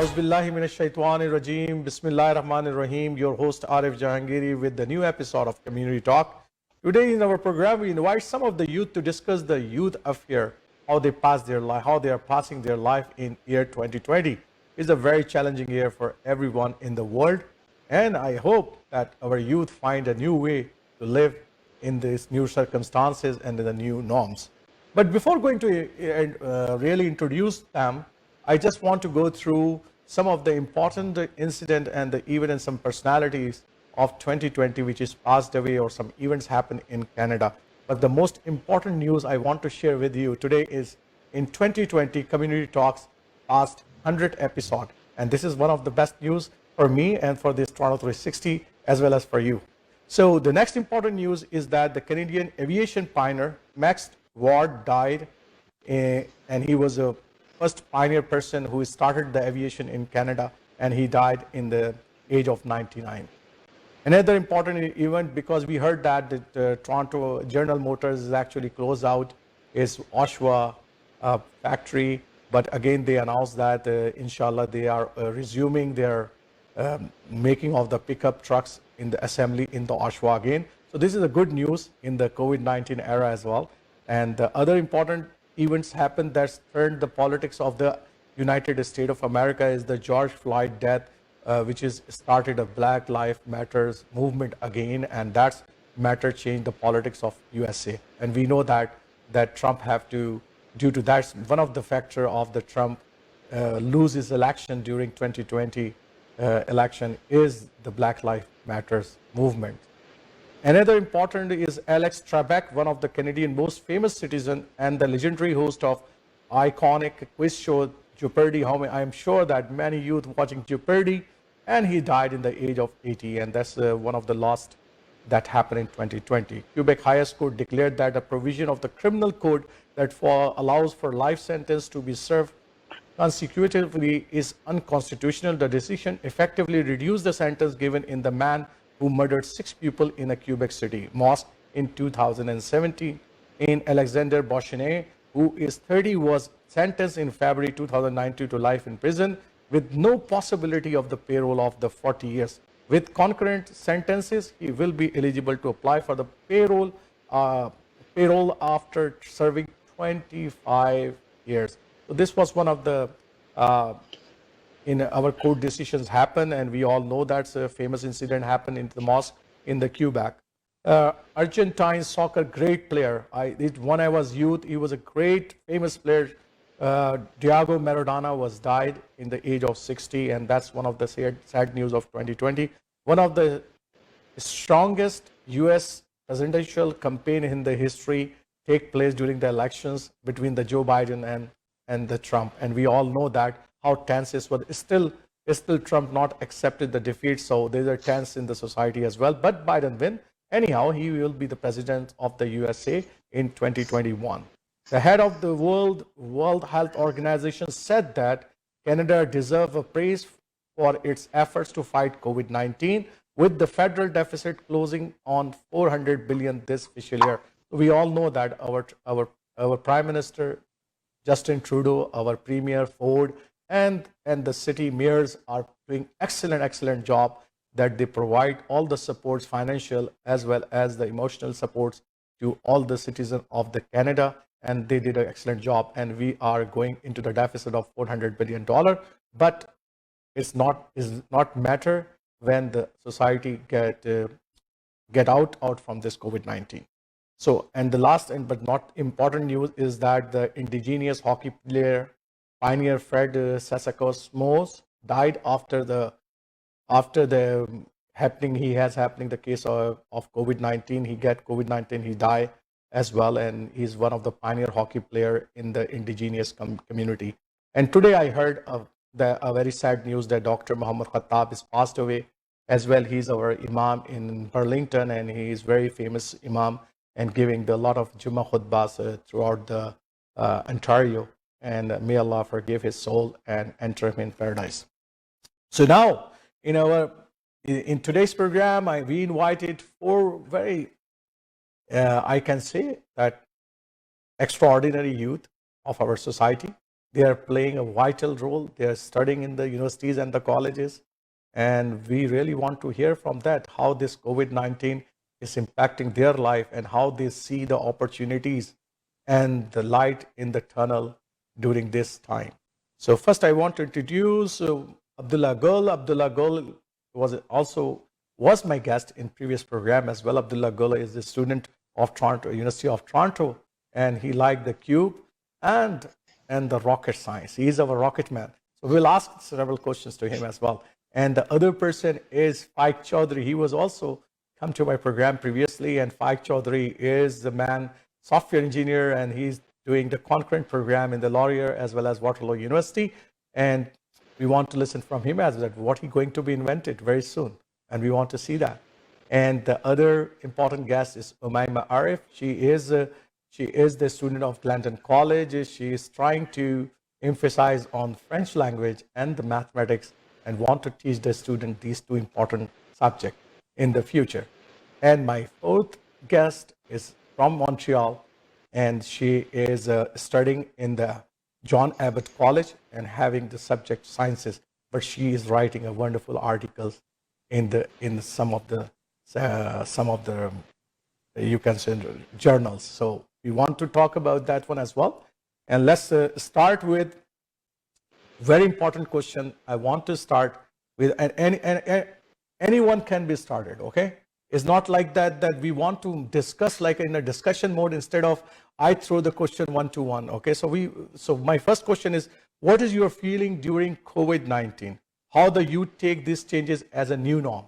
Auzubillahi minash shaitani rajim. Bismillahir Rahmanir Rahim. Your host Arif Jahangiri with the new episode of Community Talk. Today in our program, we invite some of the youth to discuss the youth affair, how they pass their life, how they are passing their life in year 2020. It's a very challenging year for everyone in the world, and I hope that our youth find a new way to live in these new circumstances and in the new norms. But before going to really introduce them, I just want to go through some of the important incident and the event and some personalities of 2020 which is passed away, or some events happened in Canada. But the most important news I want to share with you today is in 2020, Community Talks passed 100 episode. And this is one of the best news for me and for this Toronto 360 as well as for you. So the next important news is that the Canadian aviation pioneer Max Ward died, and he was a first pioneer person who started the aviation in Canada, and he died in the age of 99. Another important event, because we heard that the Toronto General Motors is actually closed out is Oshawa factory, but again they announced that inshallah they are resuming their making of the pickup trucks in the assembly in the Oshawa again. So this is a good news in the COVID-19 era as well. And the other important events happened that turned the politics of the United States of America is the George Floyd death, which is started a Black Lives Matters movement again, and that matter changed the politics of USA. And we know that Trump have to, due to that, one of the factor of the Trump lose his election during 2020 election is the Black Lives Matters movement. Another important is Alex Trebek, one of the Canadian most famous citizen and the legendary host of iconic quiz show Jeopardy. I am sure that many youth watching Jeopardy, and he died in the age of 80, and that's one of the last that happened in 2020. Quebec Highest Court declared that a provision of the criminal code that allows for life sentence to be served consecutively is unconstitutional. The decision effectively reduced the sentence given in the man who murdered 6 people in a Quebec City mosque in 2017. In Alexander Beauchenet, who is 30, was sentenced in February 2019 to life in prison with no possibility of the parole of the 40 years. With concurrent sentences, he will be eligible to apply for the parole after serving 25 years. So this was one of the in our court decisions happen, and we all know that's a famous incident happened in the mosque in the Quebec. Argentine soccer great player. When I was youth, he was a great famous player. Diego Maradona was died in the age of 60, and that's one of the sad news of 2020. One of the strongest U.S. presidential campaign in the history take place during the elections between the Joe Biden and the Trump, and we all know that how tense it was. Still Trump not accepted the defeat, so there's a tense in the society as well. But Biden win. Anyhow, he will be the president of the USA in 2021. The head of the World Health Organization said that Canada deserves a praise for its efforts to fight COVID-19, with the federal deficit closing on $400 billion this fiscal year. We all know that our Prime Minister Justin Trudeau, our Premier Ford, and the city mayors are doing excellent job, that they provide all the supports, financial as well as the emotional supports to all the citizens of the Canada, and they did an excellent job. And we are going into the deficit of $400 billion, but it's not matter when the society get out from this COVID-19. So, and the last but not important news is that the indigenous hockey player pioneer Fred Sasakosmos died after the happening the case of COVID-19. He get COVID-19, he died as well, and he's one of the pioneer hockey player in the indigenous community. And today I heard a very sad news that Dr. Muhammad Khattab is passed away as well. He's our imam in Burlington, and he is very famous imam and giving a lot of Jummah khutbahs throughout the Ontario. And may Allah forgive his soul and enter him in paradise. So now, in today's program, we invited 4 very, I can say that extraordinary youth of our society. They are playing a vital role. They are studying in the universities and the colleges. And we really want to hear from that, how this COVID-19 is impacting their life and how they see the opportunities and the light in the tunnel during this time. So first I want to introduce Abdullah Gul. Abdullah Gul was my guest in previous program as well. Abdullah Gul is a student of Toronto, University of Toronto, and he liked the cube and the rocket science. He is our rocket man. So we'll ask several questions to him as well. And the other person is Faik Chaudhary. He was also come to my program previously, and Faik Chaudhary is the man, software engineer, and he's doing the concurrent program in the Laurier as well as Waterloo University. And we want to listen from him as well, what he's going to be invented very soon. And we want to see that. And the other important guest is Umayma Arif. She is the student of Glanton College. She is trying to emphasize on French language and the mathematics and want to teach the student these two important subjects in the future. And my fourth guest is from Montreal, and she is studying in the John Abbott College and having the subject sciences, but she is writing a wonderful articles in some of the you can say journals. So we want to talk about that one as well. And let's start with very important question. I want to start with, and anyone can be started, okay? It's not like that we want to discuss like in a discussion mode instead of I throw the question one to one, okay? So my first question is, what is your feeling during COVID-19? How the youth take these changes as a new norm?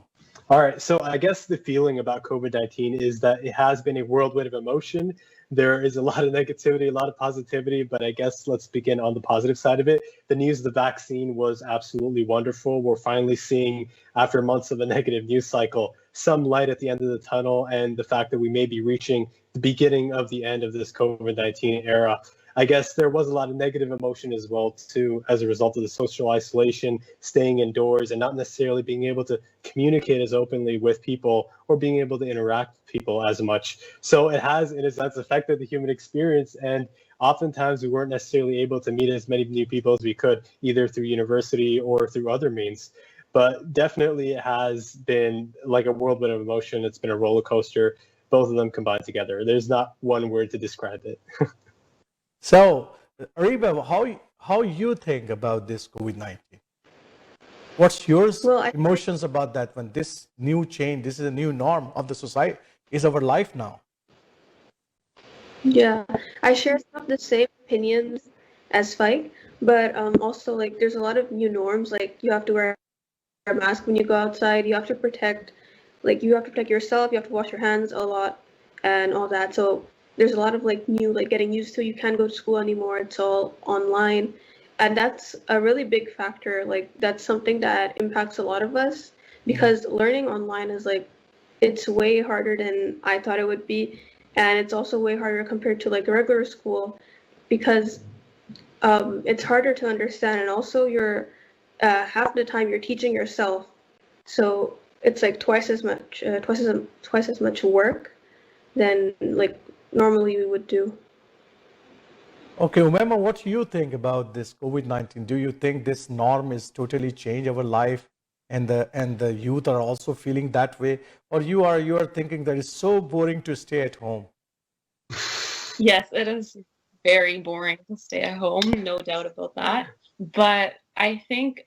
All right, so I guess the feeling about COVID-19 is that it has been a whirlwind of emotion. There is a lot of negativity, a lot of positivity, but I guess let's begin on the positive side of it. The news of the vaccine was absolutely wonderful. We're finally seeing, after months of a negative news cycle, some light at the end of the tunnel, and the fact that we may be reaching the beginning of the end of this COVID-19 era. I guess there was a lot of negative emotion as well, too, as a result of the social isolation, staying indoors, and not necessarily being able to communicate as openly with people or being able to interact with people as much. So it has, in a sense, affected the human experience. And oftentimes we weren't necessarily able to meet as many new people as we could, either through university or through other means. But definitely it has been like a whirlwind of emotion. It's been a roller coaster, both of them combined together. There's not one word to describe it. So, Ariba, how you think about this COVID-19? What's your emotions about that when this new change, this is a new norm of the society, is our life now? Yeah, I share some of the same opinions as Spike, but also like there's a lot of new norms. Like you have to wear a mask when you go outside. You have to protect yourself. You have to wash your hands a lot and all that. So there's a lot of like new, like getting used to. You can't go to school anymore. It's all online. And that's a really big factor. Like that's something that impacts a lot of us because learning online is like, it's way harder than I thought it would be. And it's also way harder compared to like regular school because it's harder to understand. And also you're half the time you're teaching yourself. So it's like twice as much work than like normally we would do. Okay, Umema, what do you think about this COVID-19? Do you think this norm is totally changed our life and the youth are also feeling that way? Or you are thinking that it's so boring to stay at home? Yes, it is very boring to stay at home, no doubt about that. But I think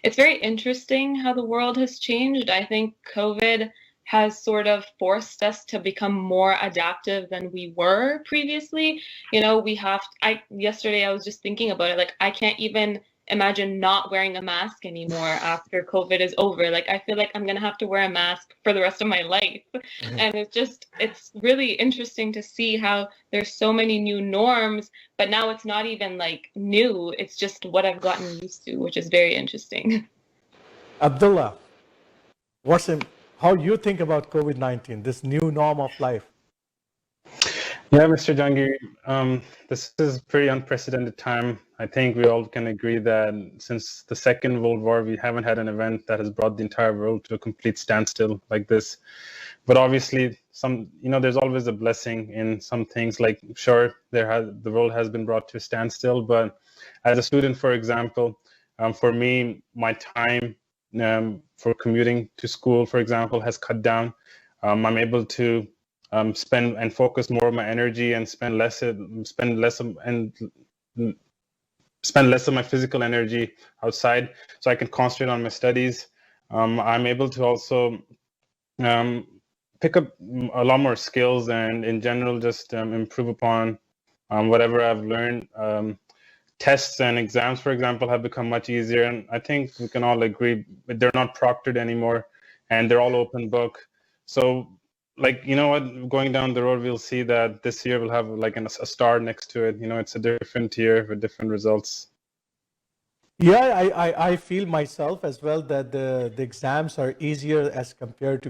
it's very interesting how the world has changed. I think COVID has sort of forced us to become more adaptive than we were previously. You know, yesterday I was just thinking about it, like I can't even imagine not wearing a mask anymore after COVID is over. Like I feel like I'm gonna have to wear a mask for the rest of my life. And it's really interesting to see how there's so many new norms, but now it's not even like new, it's just what I've gotten used to, which is very interesting. Abdullah, how you think about COVID-19, this new norm of life? Yeah, Mr. Jahangir, this is a pretty unprecedented time. I think we all can agree that since the Second World War, we haven't had an event that has brought the entire world to a complete standstill like this. But obviously, there's always a blessing in some things. Like, sure, the world has been brought to a standstill, but as a student, for example, for me, my time for commuting to school, for example, has cut down. I'm able to spend and focus more of my energy and spend less of my physical energy outside, so I can concentrate on my studies. I'm able to also pick up a lot more skills and in general just improve upon whatever I've learned. Tests and exams, for example, have become much easier, and I think we can all agree they're not proctored anymore, and they're all open book. So, like, going down the road, we'll see that this year we'll have like a star next to it. It's a different year with different results. Yeah, I feel myself as well that the exams are easier as compared to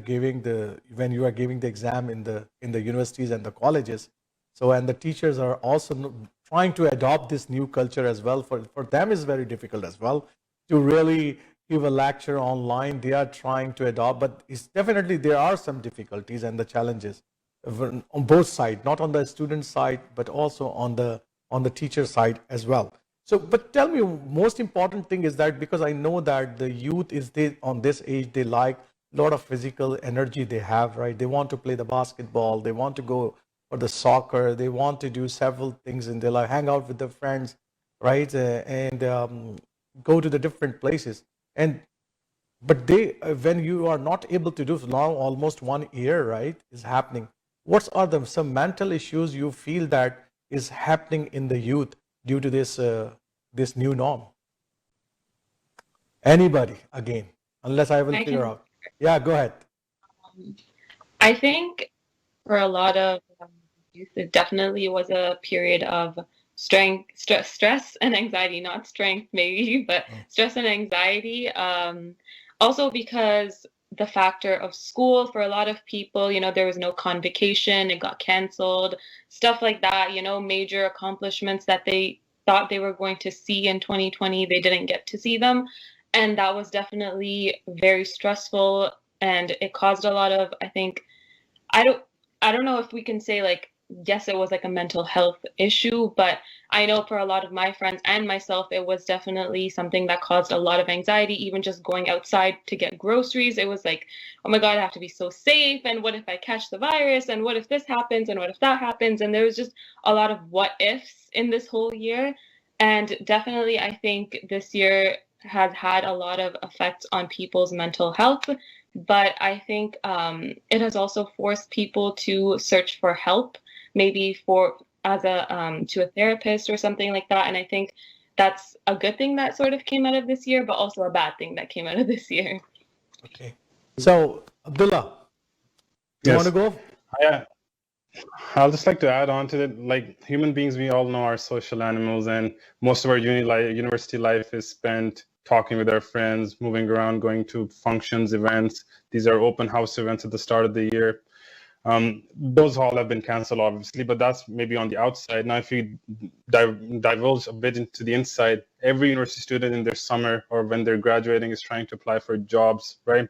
when you are giving the exam in the universities and the colleges. So, and the teachers are also trying to adopt this new culture as well. For them is very difficult as well to really give a lecture online. They are trying to adopt, but it's definitely there are some difficulties and the challenges on both sides, not on the student side, but also on the teacher side as well. So, but tell me, most important thing is that because I know that the youth on this age, they like a lot of physical energy they have, right? They want to play the basketball, they want to go for the soccer, they want to do several things in their life, hang out with their friends, right? And go to the different places. But when you are not able to do, now almost 1 year, right, is happening. What are some mental issues you feel that is happening in the youth due to this new norm? Anybody, again, unless I will figure out. Yeah, go ahead. I think for a lot of youth, it definitely was a period of stress and anxiety, not strength maybe, but stress and anxiety. Also because the factor of school for a lot of people, there was no convocation, it got canceled, stuff like that, major accomplishments that they thought they were going to see in 2020, they didn't get to see them. And that was definitely very stressful, and it caused a lot of, I think, I don't know if we can say like, yes, it was like a mental health issue, but I know for a lot of my friends and myself, it was definitely something that caused a lot of anxiety. Even just going outside to get groceries, it was like, oh my God, I have to be so safe. And what if I catch the virus? And what if this happens? And what if that happens? And there was just a lot of what ifs in this whole year. And definitely, I think this year has had a lot of effects on people's mental health. But I think it has also forced people to search for help, maybe to a therapist or something like that. And I think that's a good thing that sort of came out of this year, but also a bad thing that came out of this year. Okay. So, Abdullah, you want to go? Yeah. I'll just like to add on to it. Like, human beings, we all know are social animals, and most of our university life is spent talking with our friends, moving around, going to functions, events. These are open house events at the start of the year. Those all have been canceled, obviously, but that's maybe on the outside. Now, if you divulge a bit into the inside, every university student in their summer or when they're graduating is trying to apply for jobs, right?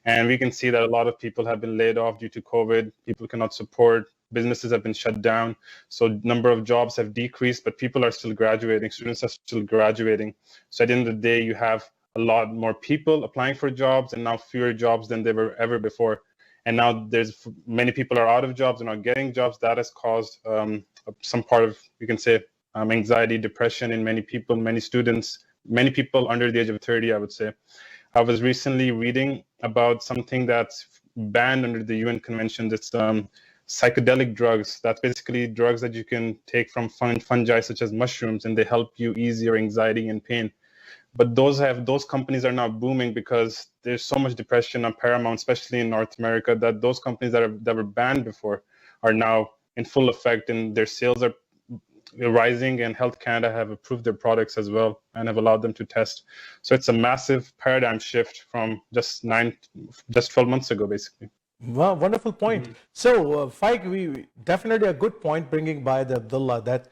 And we can see that a lot of people have been laid off due to COVID. People cannot support. Businesses have been shut down. So number of jobs have decreased, but people are still graduating. Students are still graduating. So at the end of the day, you have a lot more people applying for jobs and now fewer jobs than there were ever before. And now there's many people are out of jobs and not getting jobs. That has caused some part of, you can say, anxiety, depression in many people, many students, many people under the age of 30, I would say. I was recently reading about something that's banned under the UN Convention. That's psychedelic drugs. That's basically drugs that you can take from fungi such as mushrooms, and they help you ease your anxiety and pain. But those companies are now booming because there's so much depression on Paramount, especially in North America, that those companies that were banned before are now in full effect, and their sales are rising. And Health Canada have approved their products as well and have allowed them to test. So it's a massive paradigm shift from just 12 months ago, basically. Well, wonderful point. Mm-hmm. So, Faik, we definitely a good point bringing by the Abdullah that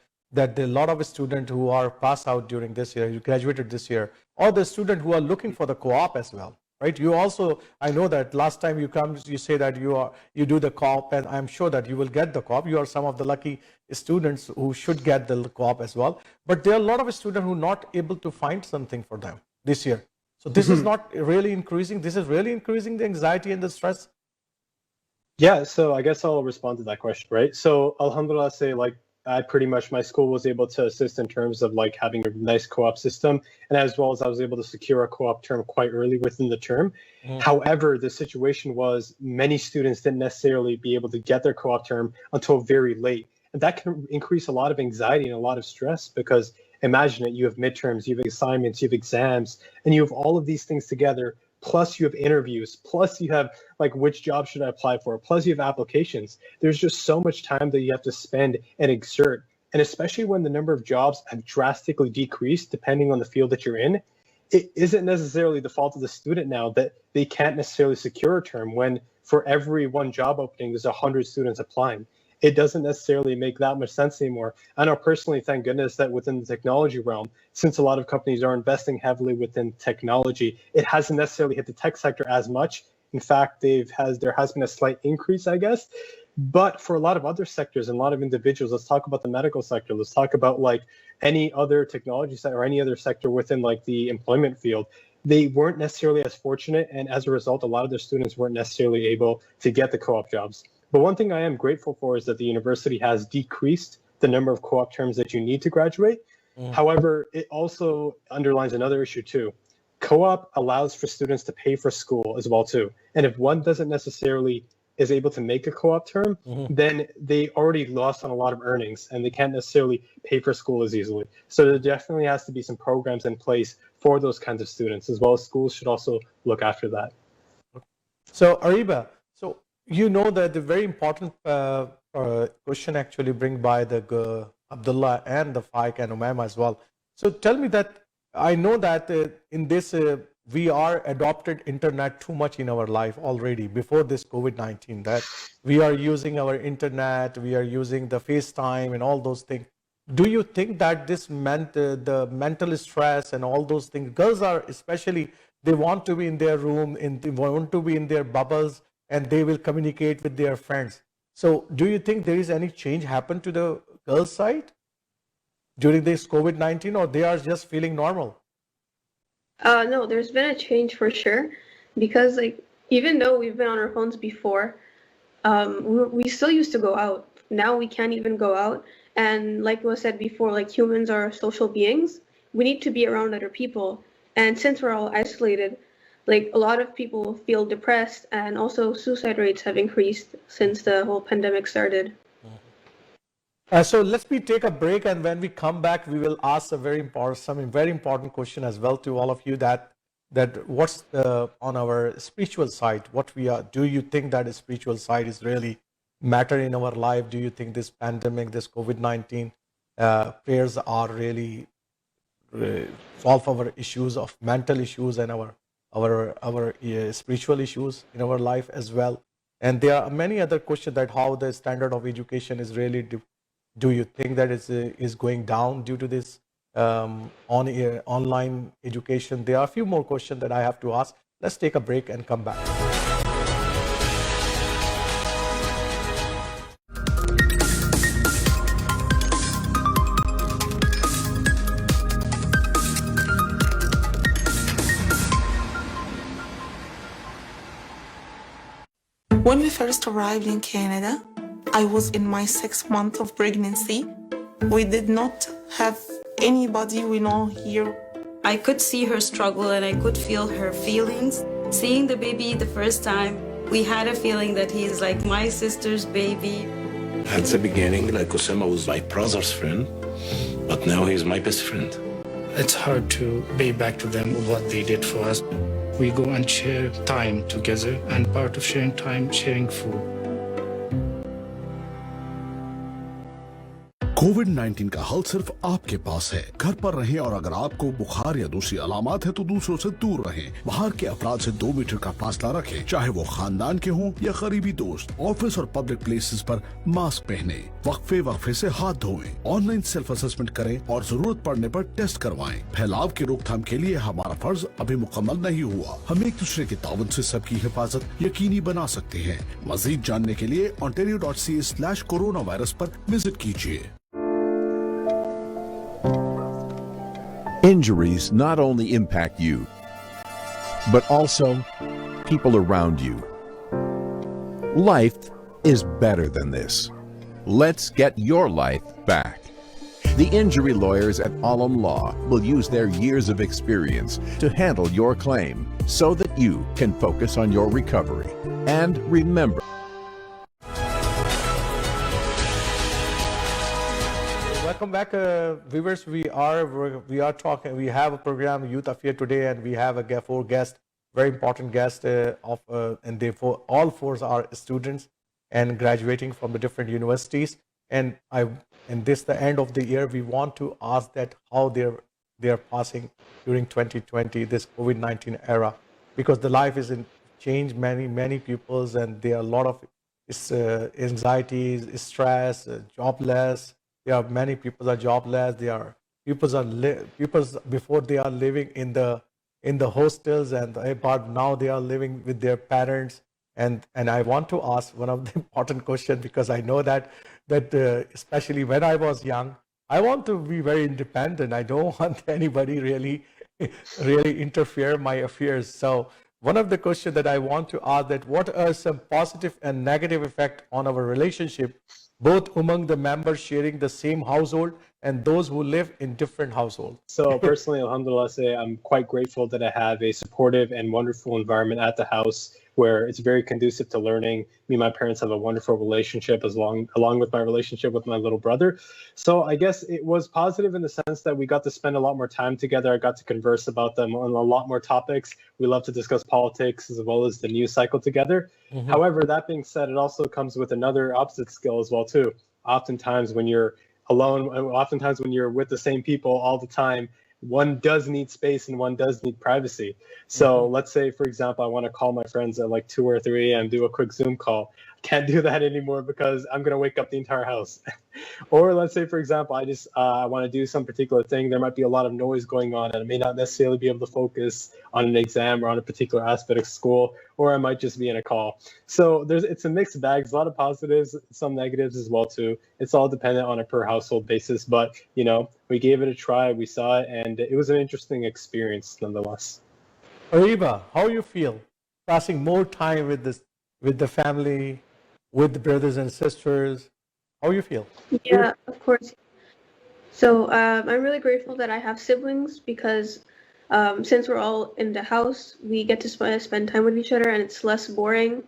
a lot of students who are passed out during this year, you graduated this year, or the student who are looking for the co-op as well, right? You also, I know that last time you come, you say that you do the co-op, and I'm sure that you will get the co-op. You are some of the lucky students who should get the co-op as well. But there are a lot of students who are not able to find something for them this year. So this is not really increasing. This is really increasing the anxiety and the stress. Yeah, so I guess I'll respond to that question, right? So Alhamdulillah, say like I pretty much, my school was able to assist in terms of like having a nice co-op system, and as well as I was able to secure a co-op term quite early within the term. However, the situation was many students didn't necessarily be able to get their co-op term until very late. And that can increase a lot of anxiety and a lot of stress, because imagine it, you have midterms, you have assignments, you have exams, and you have all of these things together, plus you have interviews, plus you have like which job should I apply for, plus you have applications. There's just so much time that you have to spend and exert. And especially when the number of jobs have drastically decreased depending on the field that you're in, it isn't necessarily the fault of the student now that they can't necessarily secure a term when for every one job opening, there's 100 students applying. It doesn't necessarily make that much sense anymore. I know personally, thank goodness that within the technology realm, since a lot of companies are investing heavily within technology, it hasn't necessarily hit the tech sector as much. In fact, there has been a slight increase, I guess. But for a lot of other sectors and a lot of individuals, let's talk about the medical sector. Let's talk about like any other technology sector or any other sector within like the employment field. They weren't necessarily as fortunate, and as a result, a lot of their students weren't necessarily able to get the co-op jobs. But one thing I am grateful for is that the university has decreased the number of co-op terms that you need to graduate. However, it also underlines another issue too. Co-op allows for students to pay for school as well too. And if one doesn't necessarily is able to make a co-op term, then they already lost on a lot of earnings and they can't necessarily pay for school as easily. So there definitely has to be some programs in place for those kinds of students, as well as schools should also look after that. So Ariba, so you know that the very important question actually bring by the Abdullah and the Faik and Umaima as well. So tell me that, I know that in this we are adopted internet too much in our life already before this COVID-19, that we are using our internet, we are using the FaceTime and all those things. Do you think that this meant the mental stress and all those things? Girls are especially, they want to be in their room, they want to be in their bubbles, and they will communicate with their friends. So do you think there is any change happen to the girls' side during this COVID-19, or they are just feeling normal? No, there's been a change for sure, because like even though we've been on our phones before, we still used to go out. Now we can't even go out. And like was said before, like humans are social beings. We need to be around other people. And since we're all isolated, like a lot of people feel depressed, and also suicide rates have increased since the whole pandemic started. So let's take a break, and when we come back, we will ask some very important question as well to all of you. That what's on our spiritual side? What we are? Do you think that the spiritual side is really matter in our life? Do you think this pandemic, this COVID-19 prayers are really solve our issues of mental issues and our spiritual issues in our life as well? And there are many other questions that how the standard of education is really. Do you think that is going down due to this online education? There are a few more questions that I have to ask. Let's take a break and come back. When we first arrived in Canada, I was in my 6th month of pregnancy. We did not have anybody we know here. I could see her struggle and I could feel her feelings. Seeing the baby the first time, we had a feeling that he's like my sister's baby. At the beginning, like Osama was my brother's friend, but now he's my best friend. It's hard to pay back to them what they did for us. We go and share time together, and part of sharing time, sharing food. कोविड-19 का हल सिर्फ आपके पास है। घर पर रहें और अगर आपको बुखार या दूसरी अलामत है तो दूसरों से दूर रहें। बाहर के अफराद से 2 मीटर का फासला रखें, चाहे वो खानदान के हों या करीबी दोस्त। ऑफिस और पब्लिक प्लेसेस पर मास्क पहने, वक्फे से हाथ धोएं, ऑनलाइन सेल्फ असेसमेंट करें और जरूरत पड़ने पर टेस्ट करवाएं। फैलाव की रोकथाम के लिए हमारा फर्ज अभी मुकम्मल नहीं हुआ। हम एक दूसरे के ताउन से सबकी हिफाजत यकीनी बना सकते हैं। मजीद जानने के लिए ontario.ca/coronavirus पर विजिट कीजिए। Injuries not only impact you, but also people around you. Life is better than this. Let's get your life back. The injury lawyers at Alam Law will use their years of experience to handle your claim so that you can focus on your recovery. And remember, welcome back, viewers. We are talking. We have a program, Youth Affair, today, and we have four guests, very important guests and they all four are students and graduating from the different universities. And this the end of the year. We want to ask that how they are passing during 2020, this COVID-19 era, because the life is in change. Many people's, and there are a lot of anxieties, stress, jobless. There are many people are jobless. People before they are living in the hostels, but now they are living with their parents. And I want to ask one of the important questions, because I know that especially when I was young, I want to be very independent. I don't want anybody really interfere my affairs. So one of the questions that I want to ask, that what are some positive and negative effect on our relationship, both among the members sharing the same household and those who live in different households? So personally, alhamdulillah, I'm quite grateful that I have a supportive and wonderful environment at the house where it's very conducive to learning. Me and my parents have a wonderful relationship along with my relationship with my little brother. So I guess it was positive in the sense that we got to spend a lot more time together. I got to converse about them on a lot more topics. We love to discuss politics as well as the news cycle together. Mm-hmm. However, that being said, it also comes with another opposite skill as well too. Oftentimes when you're alone, oftentimes when you're with the same people all the time, one does need space and one does need privacy. So let's say, for example, I want to call my friends at like 2 or 3 a.m., do a quick Zoom call. I can't do that anymore because I'm going to wake up the entire house. Or let's say, for example, I want to do some particular thing. There might be a lot of noise going on and I may not necessarily be able to focus on an exam or on a particular aspect of school, or I might just be in a call. So it's a mixed bag. There's a lot of positives, some negatives as well too. It's all dependent on a per household basis, but we gave it a try, we saw it, and it was an interesting experience nonetheless. Ariba, how you feel passing more time with the family, with the brothers and sisters? How you feel? Yeah, of course. So I'm really grateful that I have siblings, because since we're all in the house, we get to spend time with each other and it's less boring.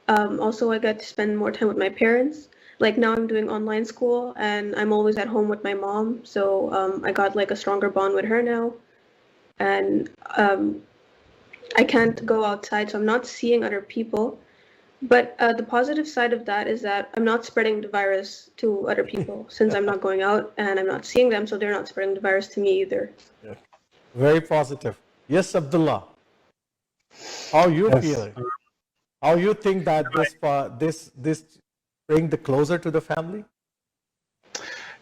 Also, I get to spend more time with my parents. Like now I'm doing online school and I'm always at home with my mom. So I got like a stronger bond with her now. And I can't go outside, so I'm not seeing other people. But the positive side of that is that I'm not spreading the virus to other people, since I'm not going out and I'm not seeing them, so they're not spreading the virus to me either. Yeah. Very positive. Yes, Abdullah. How you feel? How you think that this bring the closer to the family?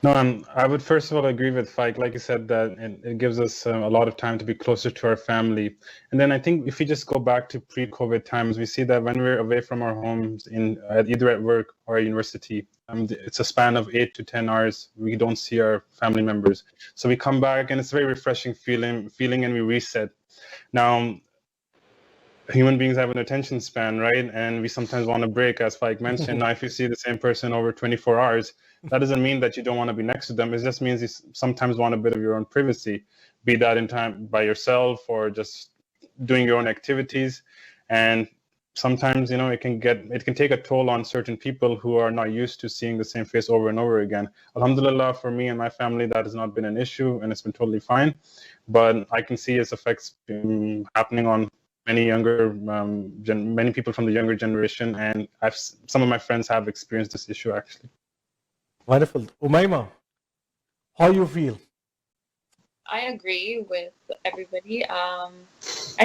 No, I would first of all agree with Fike. Like you said, that it gives us a lot of time to be closer to our family. And then I think if we just go back to pre-COVID times, we see that when we're away from our homes, either at work or at university, it's a span of 8 to 10 hours. We don't see our family members. So we come back and it's a very refreshing feeling and we reset. Now, human beings have an attention span, right? And we sometimes want a break, as Fike mentioned. Now, if you see the same person over 24 hours, that doesn't mean that you don't want to be next to them. It just means you sometimes want a bit of your own privacy, be that in time by yourself or just doing your own activities. And sometimes, it can take a toll on certain people who are not used to seeing the same face over and over again. Alhamdulillah, for me and my family, that has not been an issue and it's been totally fine. But I can see its effects happening on many people from the younger generation, and some of my friends have experienced this issue actually. Wonderful. Umayma, How you feel? I agree with everybody. I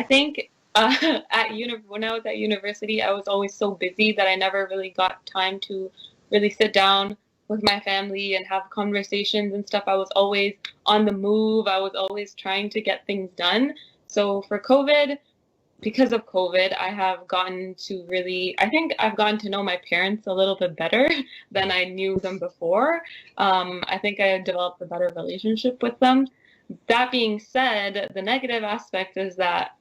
think when I was at university, I was always so busy that I never really got time to really sit down with my family and have conversations and stuff. I was always on the move. I was always trying to get things done. So for COVID, because of COVID, I think I've gotten to know my parents a little bit better than I knew them before. I think I developed a better relationship with them. That being said, the negative aspect is that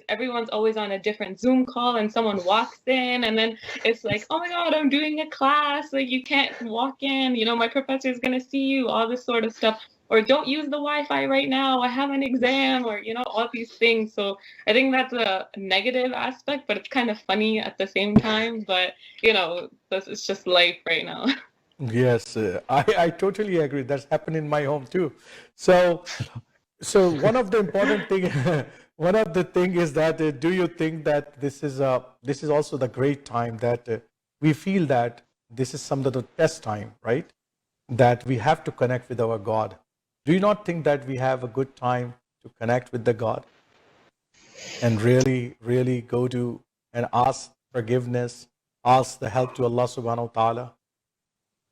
everyone's always on a different Zoom call and someone walks in and then it's like, oh my God, I'm doing a class. Like you can't walk in, my professor is going to see you, all this sort of stuff. Or don't use the Wi-Fi right now. I have an exam or, all these things. So I think that's a negative aspect, but it's kind of funny at the same time. But, it's just life right now. Yes, I totally agree. That's happened in my home too. So, one of the important thing, one of the thing is that do you think that this is also the great time that we feel that this is some of the best time, right? That we have to connect with our God. Do you not think that we have a good time to connect with the God and really, really go to and ask forgiveness, ask the help to Allah Subhanahu wa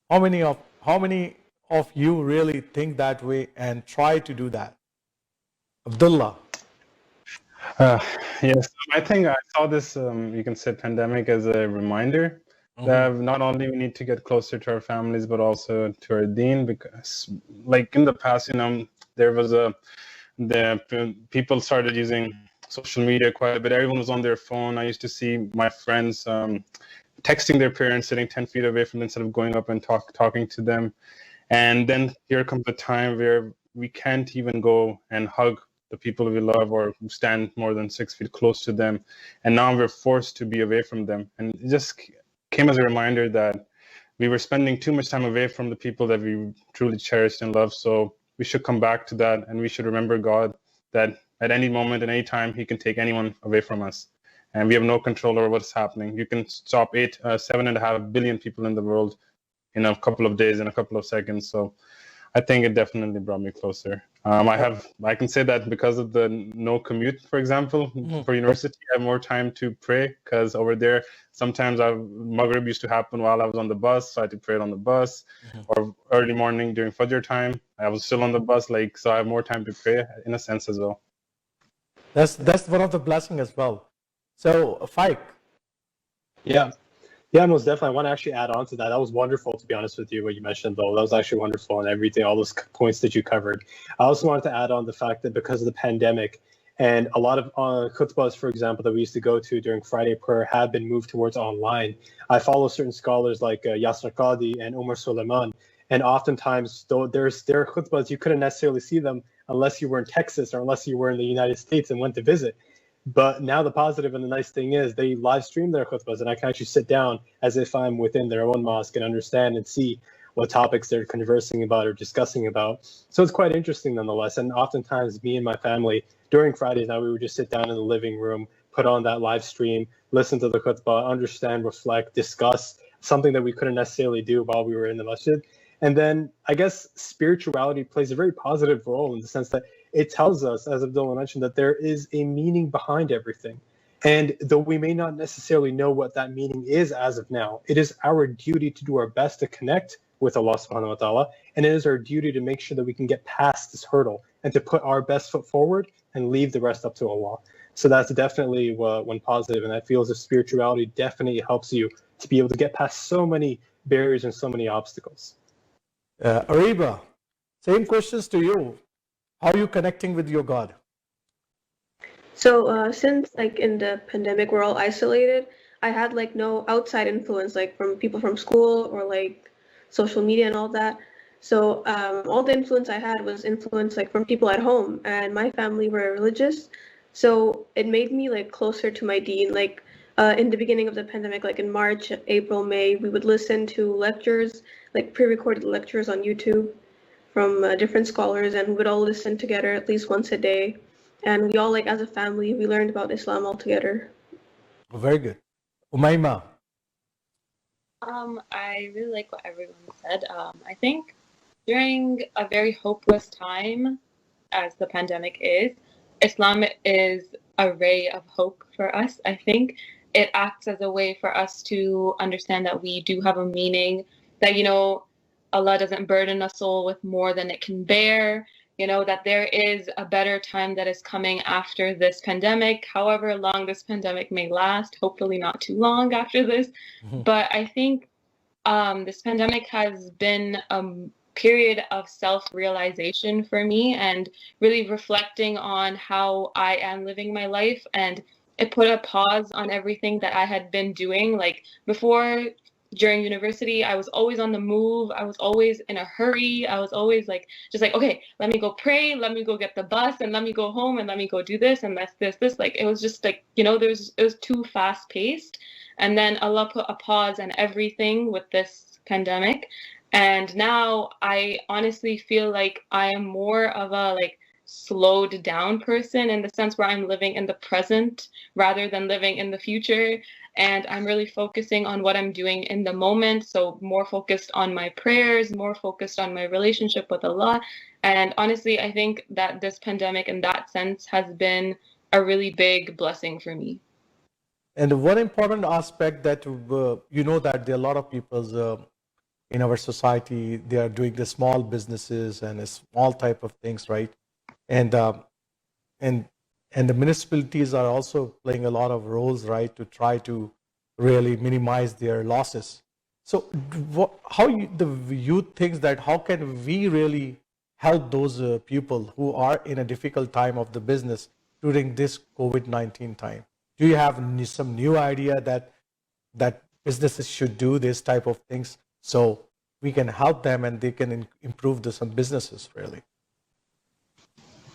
Taala? How many of you really think that way and try to do that? Abdullah. Uh, yes, I think I saw this, you can say, pandemic as a reminder that not only we need to get closer to our families, but also to our deen, because like in the past, there was people started using social media quite a bit. Everyone was on their phone. I used to see my friends texting their parents sitting 10 feet away from them instead of going up and talking to them. And then here comes a time where we can't even go and hug the people we love or stand more than 6 feet close to them. And now we're forced to be away from them. And it just came as a reminder that we were spending too much time away from the people that we truly cherished and loved. So we should come back to that, and we should remember God, that at any moment and any time, He can take anyone away from us. And we have no control over what's happening. You can stop 7.5 billion people in the world in a couple of days, in a couple of seconds. So I think it definitely brought me closer. I can say that because of the no commute, for example, for university, I have more time to pray, because over there, sometimes Maghrib used to happen while I was on the bus, so I had to pray on the bus, or early morning during Fajr time, I was still on the bus, so I have more time to pray in a sense as well. That's one of the blessings as well. So, Faik. Yeah, most definitely. I want to actually add on to that. That was wonderful, to be honest with you, what you mentioned, though. That was actually wonderful and everything, all those points that you covered. I also wanted to add on the fact that because of the pandemic, and a lot of khutbahs, for example, that we used to go to during Friday prayer have been moved towards online. I follow certain scholars like Yasser Qadi and Umar Suleiman, and oftentimes, though there are khutbahs, you couldn't necessarily see them unless you were in Texas or unless you were in the United States and went to visit. But now the positive and the nice thing is they live stream their khutbahs, and I can actually sit down as if I'm within their own mosque and understand and see what topics they're conversing about or discussing about. So it's quite interesting nonetheless. And oftentimes me and my family during Fridays now, we would just sit down in the living room, put on that live stream, listen to the khutbah, understand, reflect, discuss something that we couldn't necessarily do while we were in the masjid. And then I guess spirituality plays a very positive role in the sense that it tells us, as Abdullah mentioned, that there is a meaning behind everything. And though we may not necessarily know what that meaning is as of now, it is our duty to do our best to connect with Allah subhanahu wa ta'ala. And it is our duty to make sure that we can get past this hurdle and to put our best foot forward and leave the rest up to Allah. So that's definitely one positive. And I feel as if spirituality definitely helps you to be able to get past so many barriers and so many obstacles. Ariba, same questions to you. How are you connecting with your God? So since in the pandemic we're all isolated, I had no outside influence from people from school or social media and all that. So all the influence I had was influence from people at home, and my family were religious, so it made me closer to my deen. In the beginning of the pandemic, in March, April, May, we would listen to lectures, pre-recorded lectures on YouTube from different scholars, and we would all listen together at least once a day. And we all, as a family, we learned about Islam all together. Very good. Umayma. I really like what everyone said. I think during a very hopeless time, as the pandemic is, Islam is a ray of hope for us. I think it acts as a way for us to understand that we do have a meaning, that, Allah doesn't burden a soul with more than it can bear, that there is a better time that is coming after this pandemic, however long this pandemic may last, hopefully not too long after this. But I think this pandemic has been a period of self-realization for me and really reflecting on how I am living my life. And it put a pause on everything that I had been doing. Like before, during university, I was always on the move. I was always in a hurry. I was always just like, okay, let me go pray, let me go get the bus, and let me go home, and let me go do this and this. Like, it was just like, it was too fast paced. And then Allah put a pause on everything with this pandemic. And now I honestly feel like I am more of a slowed down person, in the sense where I'm living in the present rather than living in the future. And I'm really focusing on what I'm doing in the moment. So more focused on my prayers, more focused on my relationship with Allah. And honestly, I think that this pandemic in that sense has been a really big blessing for me. And one important aspect that that there are a lot of people in our society, they are doing the small businesses and a small type of things, right? And the municipalities are also playing a lot of roles, right, to try to really minimize their losses. So the youth thinks that how can we really help those people who are in a difficult time of the business during this COVID-19 time? Do you have some new idea that businesses should do this type of things so we can help them and they can improve some businesses really?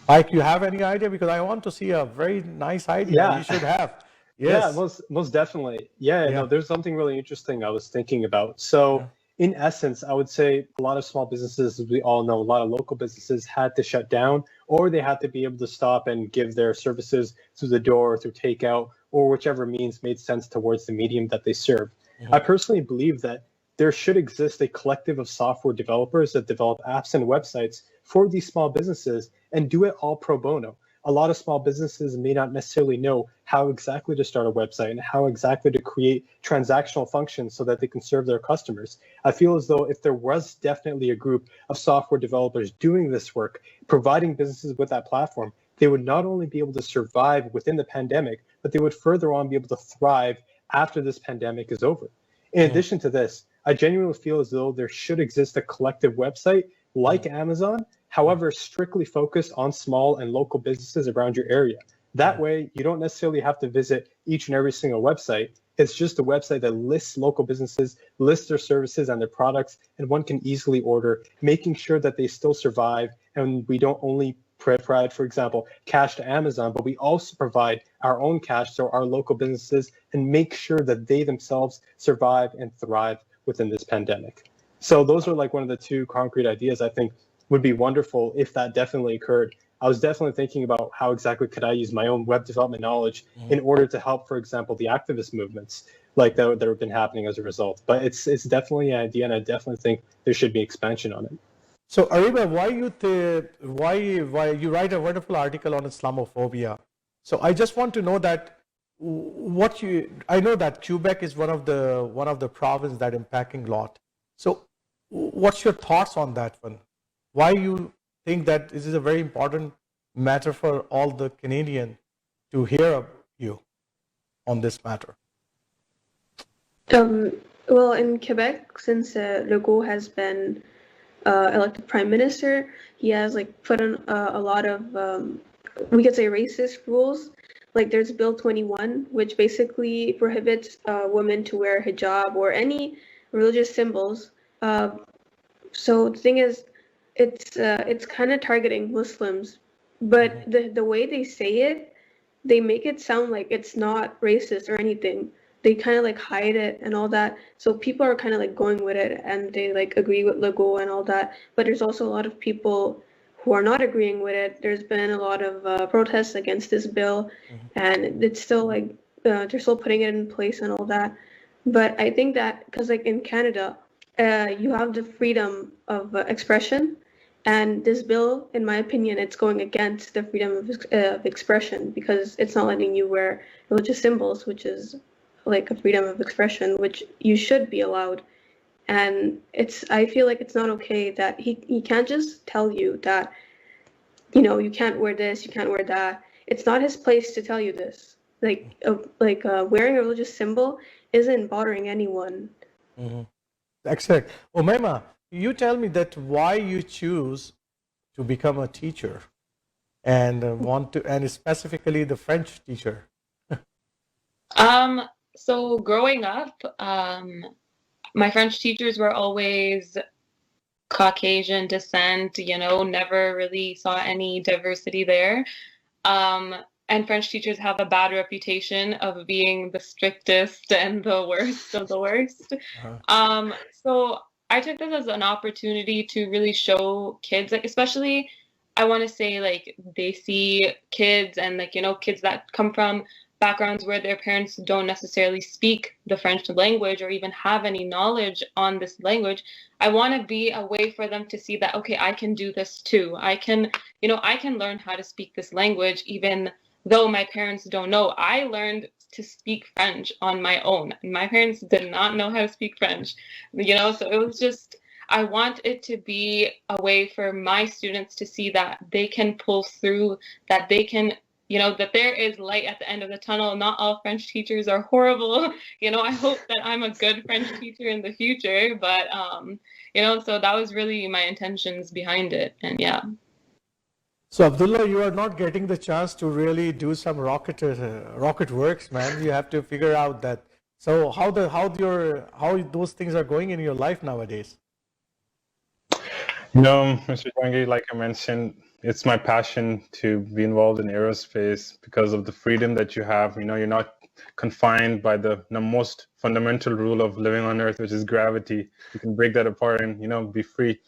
Mike, you have any idea? Because I want to see a very nice idea. Yeah. You should have. Yes. Yeah, most definitely. Yeah, no, there's something really interesting I was thinking about. So in essence, I would say a lot of small businesses, as we all know, a lot of local businesses had to shut down, or they had to be able to stop and give their services through the door, through takeout, or whichever means made sense towards the medium that they serve. I personally believe that there should exist a collective of software developers that develop apps and websites for these small businesses and do it all pro bono. A lot of small businesses may not necessarily know how exactly to start a website and how exactly to create transactional functions so that they can serve their customers. I feel as though if there was definitely a group of software developers doing this work, providing businesses with that platform, they would not only be able to survive within the pandemic, but they would further on be able to thrive after this pandemic is over. In addition to this, I genuinely feel as though there should exist a collective website like Amazon, however, strictly focused on small and local businesses around your area. That way, you don't necessarily have to visit each and every single website. It's just a website that lists local businesses, lists their services and their products, and one can easily order, making sure that they still survive. And we don't only provide, for example, cash to Amazon, but we also provide our own cash to our local businesses and make sure that they themselves survive and thrive within this pandemic. So those are one of the two concrete ideas I think would be wonderful if that definitely occurred. I was definitely thinking about how exactly could I use my own web development knowledge in order to help, for example, the activist movements that have been happening as a result. But it's definitely an idea, and I definitely think there should be expansion on it. So Ariba, why you write a wonderful article on Islamophobia? So I just want to know that I know that Quebec is one of the provinces that impacting a lot. So what's your thoughts on that one? Why you think that this is a very important matter for all the Canadians to hear you on this matter? Well, in Quebec, since Legault has been elected prime minister, he has put in a lot of we could say racist rules. There's Bill 21, which basically prohibits women to wear hijab or any religious symbols. So the thing is, it's kind of targeting Muslims, but the way they say it, they make it sound like it's not racist or anything. They kind of hide it and all that. So people are kind of going with it, and they agree with Legault and all that. But there's also a lot of people who are not agreeing with it. There's been a lot of protests against this bill, and it's still they're still putting it in place and all that. But I think that because in Canada, you have the freedom of expression, and this bill, in my opinion, it's going against the freedom of expression because it's not letting you wear religious symbols, which is like a freedom of expression, which you should be allowed. And I feel like it's not okay that he can't just tell you that, you know, you can't wear this, you can't wear that. It's not his place to tell you this. Wearing a religious symbol isn't bothering anyone. Excellent. Umaima, you tell me that why you choose to become a teacher and and specifically the French teacher. So growing up, my French teachers were always Caucasian descent, you know, never really saw any diversity there. And French teachers have a bad reputation of being the strictest and the worst of the worst. So I took this as an opportunity to really show kids, like especially I want to say like they see kids and like, you know, kids that come from backgrounds where their parents don't necessarily speak the French language or even have any knowledge on this language. I want to be a way for them to see that, okay, I can do this too. I can, you know, I can learn how to speak this language even though my parents don't know. I learned to speak French on my own. My parents did not know how to speak French, you know, so it was just, I want it to be a way for my students to see that they can pull through, that they can, you know, that there is light at the end of the tunnel. Not all French teachers are horrible. You know, I hope that I'm a good French teacher in the future, but, you know, so that was really my intentions behind it. And yeah. So Abdullah, you are not getting the chance to really do some rocket works, man. You have to figure out that. So how those things are going in your life nowadays? You know, Mr. Jahangir, like I mentioned, it's my passion to be involved in aerospace because of the freedom that you have. You know, you're not confined by the most fundamental rule of living on Earth, which is gravity. You can break that apart and, you know, be free,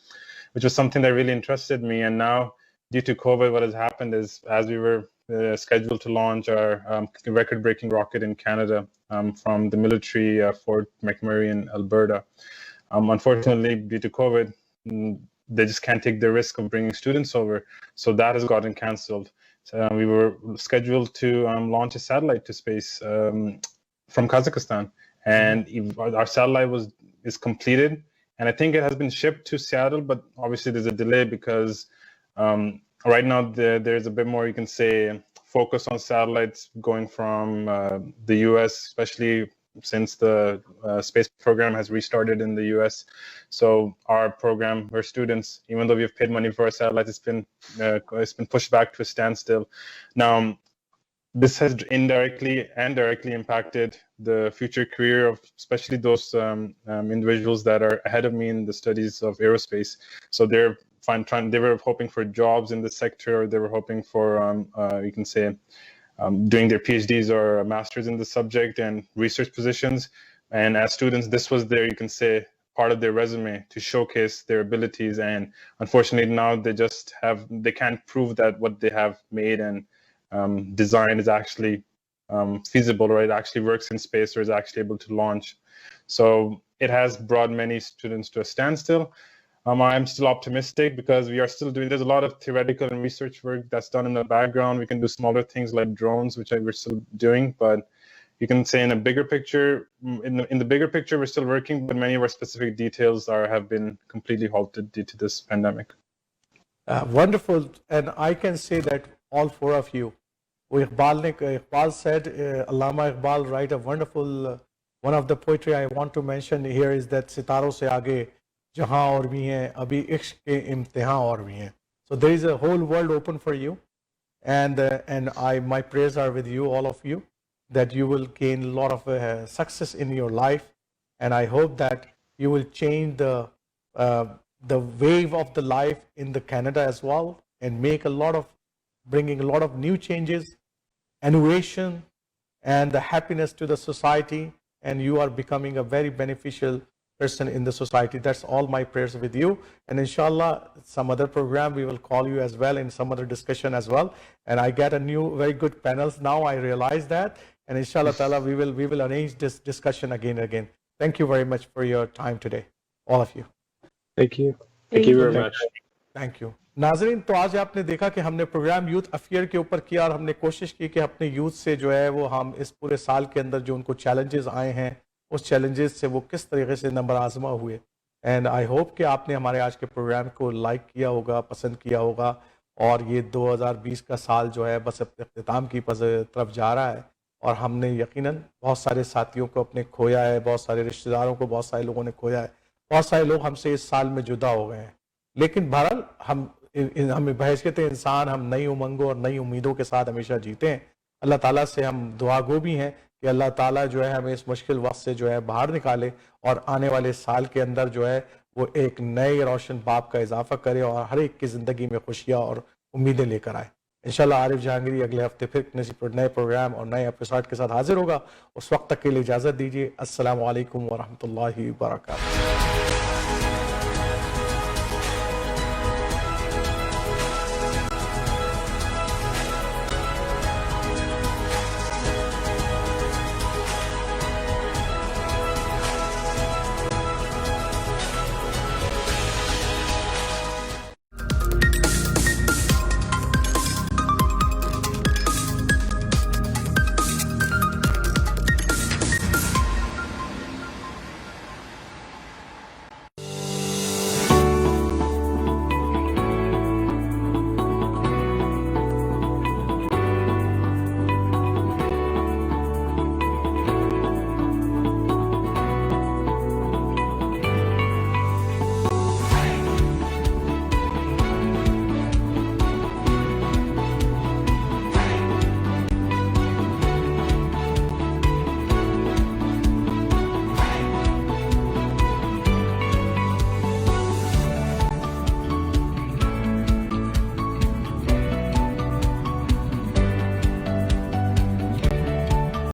which was something that really interested me. And now, due to COVID, what has happened is, as we were scheduled to launch our record-breaking rocket in Canada from the military Fort McMurray in Alberta, unfortunately, due to COVID, they just can't take the risk of bringing students over. So that has gotten canceled. So we were scheduled to launch a satellite to space from Kazakhstan. And our satellite is completed. And I think it has been shipped to Seattle, but obviously there's a delay because right now there's a bit more, you can say, focus on satellites going from the US, especially since the space program has restarted in the US. So our program, our students, even though we've paid money for our satellites, it's been pushed back to a standstill. Now, this has indirectly and directly impacted the future career of especially those individuals that are ahead of me in the studies of aerospace. So they were hoping for jobs in the sector, or they were hoping for, you can say, doing their PhDs or masters in the subject and research positions. And as students, this was their, you can say, part of their resume to showcase their abilities. And unfortunately, now they can't prove that what they have made and designed is actually feasible, or it actually works in space, or is actually able to launch. So it has brought many students to a standstill. I'm still optimistic because we are still doing, there's a lot of theoretical and research work that's done in the background. We can do smaller things like drones, which we're still doing, but you can say in a bigger picture, in the bigger picture, we're still working, but many of our specific details have been completely halted due to this pandemic. Wonderful. And I can say that all four of you, Iqbal said, Allama Iqbal write a wonderful, one of the poetry I want to mention here is that Sitaro se aage jahan aur bhi hain, abhi ishq ke imtihan aur bhi hain. So there is a whole world open for you. And my prayers are with you, all of you, that you will gain a lot of success in your life. And I hope that you will change the wave of the life in the Canada as well, and bringing a lot of new changes, innovation, and the happiness to the society. And you are becoming a very beneficial person in the society. That's all my prayers with you. And inshallah, some other program, we will call you as well in some other discussion as well. And I get a new, very good panels now. I realize that. And inshallah ta'ala, we will arrange this discussion again and again. Thank you very much for your time today. all of you. Thank you. Thank you very Thank much. Thank you. नाजरीन, तो आज आपने देखा कि हमने programme youth affair के ऊपर किया और हमने कोशिश की कि अपने यूथ से जो है वो हम इस पूरे साल के अंदर जो उनको चैलेंजेस आए हैं उस चैलेंजेस से वो किस तरीके से नंबर आजमा हुए. एंड आई होप कि आपने हमारे आज के प्रोग्राम को लाइक किया होगा, पसंद किया होगा. और ये 2020 का साल जो है बस अपने अख्तिताम की तरफ जा रहा है और हमने यकीनन बहुत सारे साथियों को अपने खोया है, बहुत सारे रिश्तेदारों को बहुत सारे लोगों ने खोया है, बहुत सारे लोग हमसे इस साल में जुदा हो गए हैं. लेकिन बहरहाल हम बहैसियत इंसान हम नई उमंगों और नई उम्मीदों के साथ हमेशा जीते हैं. अल्लाह ताला से हम दुआगो भी हैं कि अल्लाह ताला जो है हमें इस मुश्किल वक्त से जो है बाहर निकाले और आने वाले साल के अंदर जो है वो एक नए रोशन बाब का इजाफा करे और हर एक की ज़िंदगी में खुशियाँ और उम्मीदें लेकर आए. इंशाल्लाह आरिफ जहांगीरी अगले हफ्ते फिर किसी नए प्रोग्राम और नए एपिसोड के साथ हाजिर होगा. उस वक्त तक के लिए इजाज़त दीजिए. अस्सलामु अलैकुम व रहमतुल्लाहि व बरकातहू.